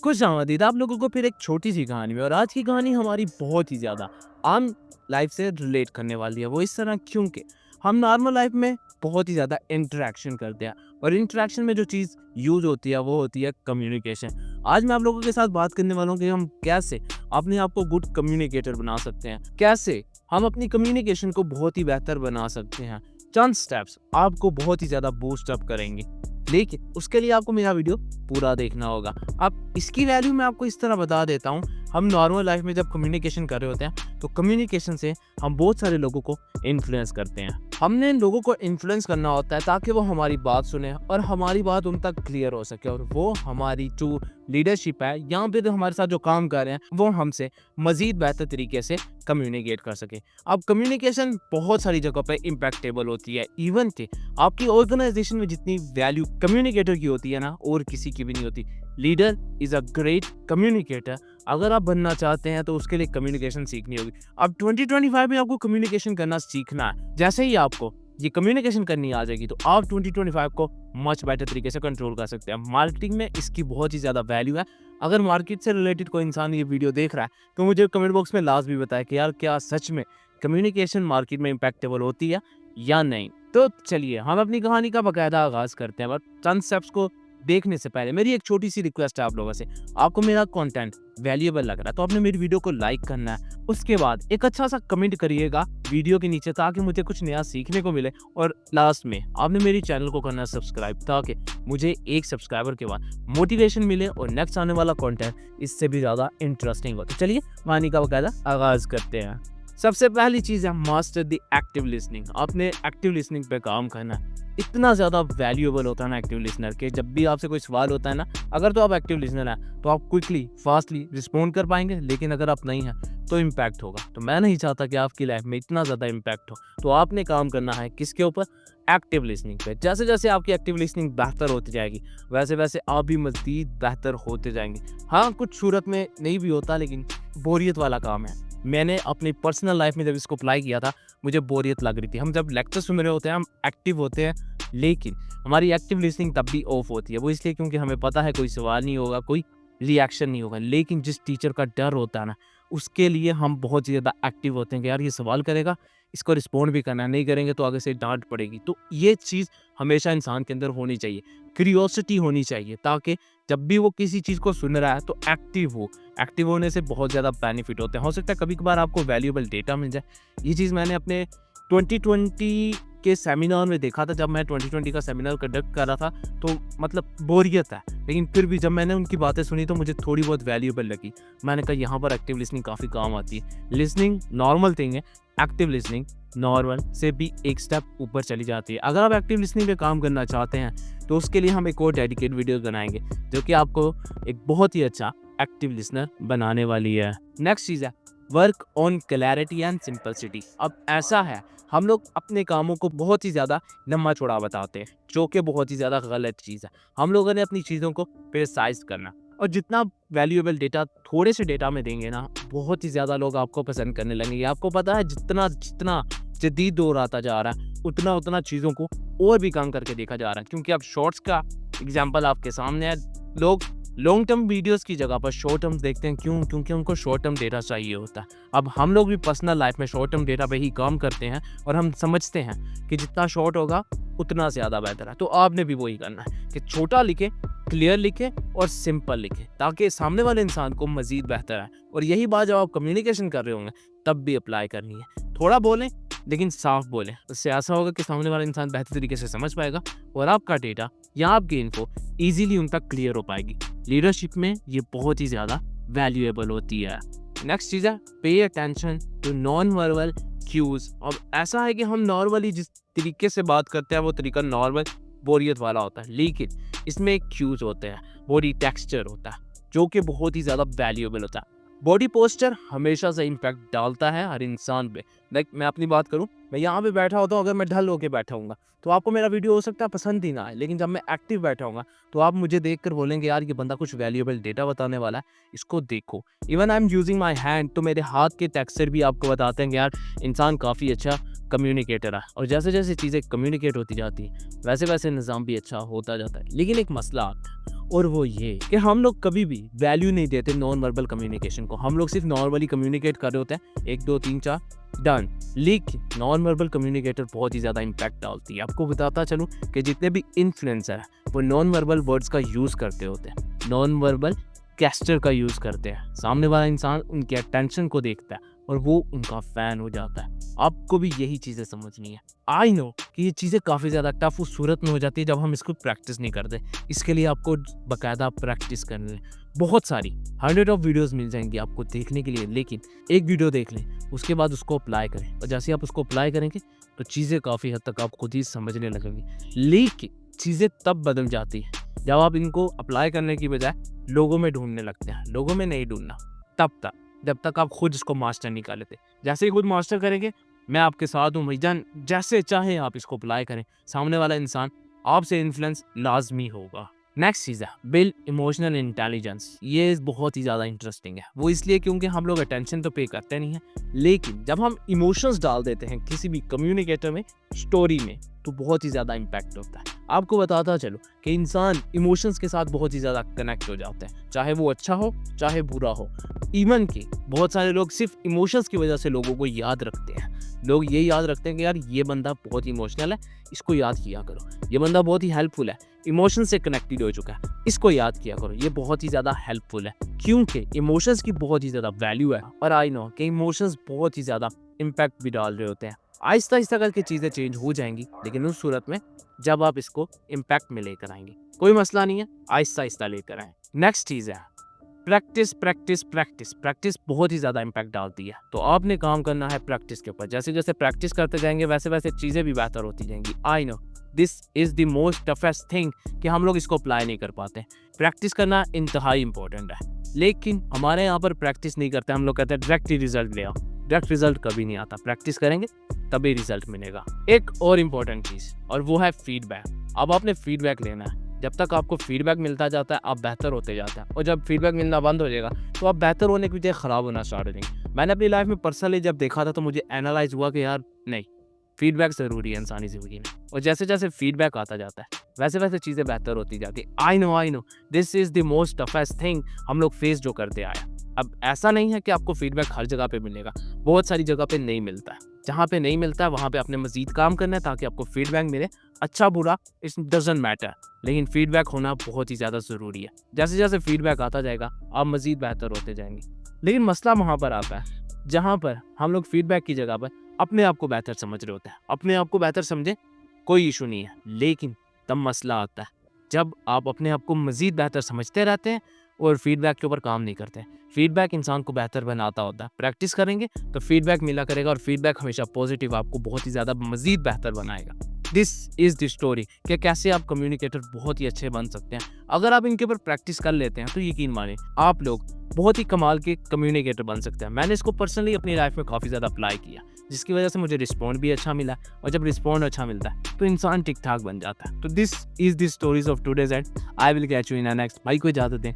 खुश आमदीद आप लोगों को फिर एक छोटी सी कहानी में। और आज की कहानी हमारी बहुत ही ज़्यादा आम लाइफ से रिलेट करने वाली है। वो इस तरह क्योंकि हम नॉर्मल लाइफ में बहुत ही ज़्यादा इंटरेक्शन करते हैं, और इंटरेक्शन में जो चीज़ यूज होती है वो होती है कम्युनिकेशन। आज मैं आप लोगों के साथ बात करने वाला हूँ कि हम कैसे अपने आप को गुड कम्युनिकेटर बना सकते हैं, कैसे हम अपनी कम्युनिकेशन को बहुत ही बेहतर बना सकते हैं। चंद स्टेप्स आपको बहुत ही ज़्यादा बूस्ट अप करेंगे, लेकिन उसके लिए आपको मेरा वीडियो पूरा देखना होगा। अब इसकी वैल्यू मैं आपको इस तरह बता देता हूँ। हम नॉर्मल लाइफ में जब कम्युनिकेशन कर रहे होते हैं तो कम्युनिकेशन से हम बहुत सारे लोगों को इन्फ्लुएंस करते हैं। हमने इन लोगों को इन्फ्लुएंस करना होता है ताकि वो हमारी बात सुने और हमारी बात उन तक क्लियर हो सके, और वो हमारी जो लीडरशिप है या फिर हमारे साथ जो काम कर रहे हैं वो हमसे मज़ीद बेहतर तरीके से कम्युनिकेट कर सके। अब कम्युनिकेशन बहुत सारी जगह पर इम्पैक्टेबल होती है। इवन कि आपकी ऑर्गेनाइजेशन में जितनी वैल्यू कम्युनिकेटर की होती है ना, और किसी की भी नहीं होती। Leader is a great communicator. अगर आप बनना चाहते हैं तो उसके लिए कम्युनिकेशन सीखनी होगी। अब 2025 में आपको कम्युनिकेशन करना सीखना है। जैसे ही आपको ये कम्युनिकेशन करनी आ जाएगी तो आप 2025 को मच बेटर तरीके से कंट्रोल कर सकते हैं। मार्केटिंग में इसकी बहुत ही ज़्यादा वैल्यू है। अगर मार्केट से रिलेटेड कोई इंसान ये वीडियो देख रहा है तो मुझे कमेंट बॉक्स में लास्ट भी बताए कि यार क्या सच में कम्युनिकेशन मार्केट में इम्पैक्टेबल होती है या नहीं। तो चलिए हम अपनी कहानी का बाकायदा आगाज़ करते हैं। बट चंद स्टेप्स को देखने से पहले मेरी एक छोटी सी रिक्वेस्ट है आप लोगों से। आपको मेरा कंटेंट वैल्यूएबल लग रहा है तो आपने मेरी वीडियो को लाइक करना है। उसके बाद एक अच्छा सा कमेंट करिएगा वीडियो के नीचे ताकि मुझे कुछ नया सीखने को मिले। और लास्ट में आपने मेरी चैनल को करना है सब्सक्राइब ताकि मुझे एक सब्सक्राइबर के बाद मोटिवेशन मिले और नेक्स्ट आने वाला कंटेंट इससे भी ज़्यादा इंटरेस्टिंग हो। तो चलिए कहानी का बाकायदा आगाज़ करते हैं। सबसे पहली चीज़ है मास्टर द एक्टिव लिसनिंग। आपने एक्टिव लिसनिंग पे काम करना है। इतना ज़्यादा वैल्यूएबल होता है ना एक्टिव लिसनर के, जब भी आपसे कोई सवाल होता है ना, अगर तो आप एक्टिव लिसनर हैं तो आप क्विकली फास्टली रिस्पॉन्ड कर पाएंगे, लेकिन अगर आप नहीं हैं तो इम्पैक्ट होगा। तो मैं नहीं चाहता कि आपकी लाइफ में इतना ज़्यादा इम्पैक्ट हो। तो आपने काम करना है किसके ऊपर? एक्टिव लिसनिंग पे। जैसे जैसे आपकी एक्टिव लिसनिंग बेहतर होती जाएगी वैसे वैसे आप भी मज़ीद बेहतर होते जाएंगे। हाँ, कुछ सूरत में नहीं भी होता, लेकिन बोरियत वाला काम है। मैंने अपनी पर्सनल लाइफ में जब इसको अप्लाई किया था मुझे बोरियत लग रही थी। हम जब लेक्चर सुन रहे होते हैं हम एक्टिव होते हैं, लेकिन हमारी एक्टिव लिसनिंग तब भी ऑफ होती है। वो इसलिए क्योंकि हमें पता है कोई सवाल नहीं होगा, कोई रिएक्शन नहीं होगा। लेकिन जिस टीचर का डर होता है ना, उसके लिए हम बहुत ही ज़्यादा एक्टिव होते हैं कि यार ये सवाल करेगा, इसको रिस्पॉन्ड भी करना है, नहीं करेंगे तो आगे से डांट पड़ेगी। तो ये चीज़ हमेशा इंसान के अंदर होनी चाहिए, क्यूरियोसिटी होनी चाहिए, ताकि जब भी वो किसी चीज़ को सुन रहा है तो एक्टिव हो। एक्टिव होने से बहुत ज़्यादा बेनिफिट होते हैं। हो सकता है कभी कभार आपको वैल्यूएबल डेटा मिल जाए। ये चीज़ मैंने अपने 2020 के सेमिनार में देखा था। जब मैं 2020 का सेमिनार कंडक्ट कर रहा था तो मतलब बोरियत है, लेकिन फिर भी जब मैंने उनकी बातें सुनी तो मुझे थोड़ी बहुत वैल्यूएबल लगी। मैंने कहा यहाँ पर एक्टिव लिसनिंग काफ़ी काम आती है। लिसनिंग नॉर्मल थिंग है, एक्टिव लिसनिंग नॉर्मल से भी एक स्टेप ऊपर चली जाती है। अगर आप एक्टिव लिसनिंग पे काम करना चाहते हैं तो उसके लिए हम एक और डेडिकेट वीडियो बनाएंगे जो कि आपको एक बहुत ही अच्छा एक्टिव लिसनर बनाने वाली है। नेक्स्ट चीज़ है work on clarity and simplicity. अब ऐसा है, हम लोग अपने कामों को बहुत ही ज़्यादा लंबा चौड़ा बताते हैं, जो कि बहुत ही ज़्यादा गलत चीज़ है। हम लोगों ने अपनी चीज़ों को प्रिसाइज करना, और जितना वैल्यूएबल डेटा थोड़े से डेटा में देंगे ना, बहुत ही ज़्यादा लोग आपको पसंद करने लगेंगे। आपको पता है जितना जितना जदीद दौर आता जा रहा है उतना उतना चीज़ों को और भी कम करके देखा जा रहा है। क्योंकि अब शॉर्ट्स का एग्जाम्पल आपके सामने है। लोग लॉन्ग टर्म वीडियोस की जगह पर शॉर्ट टर्म देखते हैं। क्यों? क्योंकि उनको शॉर्ट टर्म डेटा चाहिए होता है। अब हम लोग भी पर्सनल लाइफ में शॉर्ट टर्म डेटा पे ही काम करते हैं, और हम समझते हैं कि जितना शॉर्ट होगा उतना ज़्यादा बेहतर है। तो आपने भी वही करना है कि छोटा लिखे, क्लियर लिखे और सिंपल लिखे, ताकि सामने वाले इंसान को मज़ीद बेहतर है। और यही बात जब आप कम्युनिकेशन कर रहे होंगे तब भी अप्लाई करनी है। थोड़ा बोलें लेकिन साफ बोलें। उससे ऐसा होगा कि सामने वाला इंसान बेहतर तरीके से समझ पाएगा और आपका डेटा या आपकी इन्फो ईजीली उन तक क्लियर हो पाएगी। लीडरशिप में ये बहुत ही ज़्यादा वैल्यूएबल होती है। नेक्स्ट चीज़ है pay attention to non verbal cues. अब ऐसा है कि हम नॉर्मली जिस तरीके से बात करते हैं वो तरीका नॉर्मल बोरियत वाला होता है, लेकिन इसमें एक क्यूज होते हैं, बॉडी टेक्सचर होता है जो कि बहुत ही ज़्यादा वैल्यूएबल होता है। बॉडी पोस्चर हमेशा से इम्पैक्ट डालता है हर इंसान पे। लाइक मैं अपनी बात करूं, मैं यहाँ पे बैठा होता हूँ, अगर मैं ढल होके बैठा हूँगा तो आपको मेरा वीडियो हो सकता है पसंद ही ना आए, लेकिन जब मैं एक्टिव बैठा हूँगा तो आप मुझे देखकर बोलेंगे यार ये बंदा कुछ वैल्यूएबल डेटा बताने वाला है, इसको देखो। Even I am using my hand, तो मेरे हाथ के टेक्सचर भी आपको बताते हैं कि यार इंसान काफ़ी अच्छा कम्युनिकेटर है। और जैसे जैसे चीज़ें कम्युनिकेट होती जाती हैं वैसे वैसे निज़ाम भी अच्छा होता जाता है। लेकिन एक मसला आता है, और वो ये कि हम लोग कभी भी वैल्यू नहीं देते नॉन वर्बल कम्युनिकेशन को। हम लोग सिर्फ नॉर्मली कम्युनिकेट कर रहे होते हैं, 1 2 3 4 डन। लेकिन नॉन वर्बल कम्युनिकेटर बहुत ही ज़्यादा इम्पैक्ट डालती है। आपको बताता चलूँ कि जितने भी इन्फ्लुएंसर हैं वो नॉन वर्बल वर्ड्स का यूज़ करते होते हैं, नॉन वर्बल गेस्चर का यूज़ करते हैं। सामने वाला इंसान उनके अटेंशन को देखता है और वो उनका फ़ैन हो जाता है। आपको भी यही चीज़ें समझनी है। आई नो कि ये चीज़ें काफ़ी ज़्यादा टफ उस सूरत में हो जाती है जब हम इसको प्रैक्टिस नहीं करते। इसके लिए आपको बाकायदा प्रैक्टिस करनी है। बहुत सारी 100 ऑफ वीडियोस मिल जाएंगी आपको देखने के लिए, लेकिन एक वीडियो देख लें, उसके बाद उसको अप्लाई करें और जैसे आप उसको अप्लाई करेंगे तो चीज़ें काफ़ी हद तक आप खुद ही समझने लगेंगी। लेकिन चीज़ें तब बदल जाती हैं जब आप इनको अप्लाई करने की बजाय लोगों में ढूंढने लगते हैं। लोगों में नहीं ढूंढना तब तक जब तक आप खुद इसको मास्टर नहीं कर लेते। जैसे ही खुद मास्टर करेंगे, मैं आपके साथ हूँ भाईजान, जैसे चाहे आप इसको अप्लाई करें, सामने वाला इंसान आपसे इन्फ्लुएंस लाजमी होगा। नेक्स्ट चीज़ है बिल्ड इमोशनल इंटेलिजेंस। ये बहुत ही ज़्यादा इंटरेस्टिंग है। वो इसलिए क्योंकि हम लोग अटेंशन तो पे करते नहीं हैं, लेकिन जब हम इमोशंस डाल देते हैं किसी भी कम्युनिकेटर में, स्टोरी में, तो बहुत ही ज़्यादा इम्पैक्ट होता है। आपको बताता चलो कि इंसान इमोशंस के साथ बहुत ही ज़्यादा कनेक्ट हो जाते हैं, चाहे वो अच्छा हो चाहे बुरा हो। इवन कि बहुत सारे लोग सिर्फ इमोशंस की वजह से लोगों को याद रखते हैं। लोग ये याद रखते हैं कि यार ये बंदा बहुत ही इमोशनल है, इसको याद किया करो। ये बंदा बहुत ही हेल्पफुल है, इमोशन से कनेक्टेड हो चुका है, इसको याद किया करो, ये बहुत ही ज़्यादा हेल्पफुल है। क्योंकि इमोशंस की बहुत ही ज़्यादा वैल्यू है और आई नो कि इमोशंस बहुत ही ज़्यादा इम्पैक्ट भी डाल रहे होते हैं। आहिस्ता आहिस्ता करके चीज़ें चेंज हो जाएंगी, लेकिन उस सूरत में जब आप इसको इम्पैक्ट में लेकर आएंगे। कोई मसला नहीं है, आहिस्ता आहिस्ता लेकर आएँ। नेक्स्ट चीज़ है प्रैक्टिस प्रैक्टिस प्रैक्टिस। प्रैक्टिस बहुत ही ज़्यादा इम्पैक्ट डालती है, तो आपने काम करना है प्रैक्टिस के ऊपर। जैसे जैसे प्रैक्टिस करते जाएंगे वैसे वैसे चीज़ें भी बेहतर होती जाएंगी। I know this is the most toughest thing कि हम लोग इसको अप्लाई नहीं कर पाते। प्रैक्टिस करना इंतहाई इंपॉर्टेंट है, लेकिन हमारे यहाँ पर प्रैक्टिस नहीं करते। हम लोग कहते हैं डायरेक्ट रिजल्ट ले आओ। डायरेक्ट रिजल्ट कभी नहीं आता, प्रैक्टिस करेंगे तभी रिजल्ट मिलेगा। एक और इम्पॉर्टेंट चीज़ और वो है फीडबैक। अब आपने फीडबैक लेना है। जब तक आपको फीडबैक मिलता जाता है आप बेहतर होते जाते हैं, और जब फीडबैक मिलना बंद हो जाएगा तो आप बेहतर होने की बजाय ख़राब होना स्टार्ट हो जाएंगे। मैंने अपनी लाइफ में पर्सनली जब देखा था तो मुझे एनालाइज हुआ कि यार नहीं, फीडबैक ज़रूरी है इंसानी ज़िंदगी में, और जैसे जैसे फीडबैक आता जाता है वैसे वैसे चीज़ें बेहतर होती जाती है। I know this is the most toughest thing हम लोग फेस जो करते आए। अब ऐसा नहीं है कि आपको फीडबैक हर जगह पे मिलेगा, बहुत सारी जगह पे नहीं मिलता है। जहाँ पे नहीं मिलता है वहाँ पे आपने मज़ीद काम करना है ताकि आपको फीडबैक मिले। अच्छा बुरा इट्स डजंट मैटर, लेकिन फीडबैक होना बहुत ही ज़्यादा ज़रूरी है। जैसे जैसे फीडबैक आता जाएगा आप मज़ीद बेहतर होते जाएंगे। लेकिन मसला वहाँ पर आता है जहाँ पर हम लोग फीडबैक की जगह पर अपने आप को बेहतर समझ रहे होते हैं। अपने आप को बेहतर समझें, कोई इशू नहीं है, लेकिन तब मसला आता है जब आप अपने आप को मज़ीद बेहतर समझते रहते हैं और फीडबैक के ऊपर काम नहीं करते। फीडबैक इंसान को बेहतर बनाता होता है। प्रैक्टिस करेंगे तो फीडबैक मिला करेगा, और फीडबैक हमेशा पॉजिटिव आपको बहुत ही ज़्यादा मज़ीद बेहतर बनाएगा। दिस इज़ द स्टोरी कि कैसे आप कम्युनिकेटर बहुत ही अच्छे बन सकते हैं। अगर आप इनके ऊपर प्रैक्टिस कर लेते हैं तो यकीन माने आप लोग बहुत ही कमाल के कम्युनिकेटर बन सकते हैं। मैंने इसको पर्सनली अपनी लाइफ में काफ़ी ज़्यादा अप्लाई किया, जिसकी वजह से मुझे रिस्पॉन्ड भी अच्छा मिला, और जब रिस्पॉन्ड अच्छा मिलता है तो इंसान ठीक ठाक बन जाता है। तो this is the stories of today's and I will catch you in next. भाई को इजाज़त दें।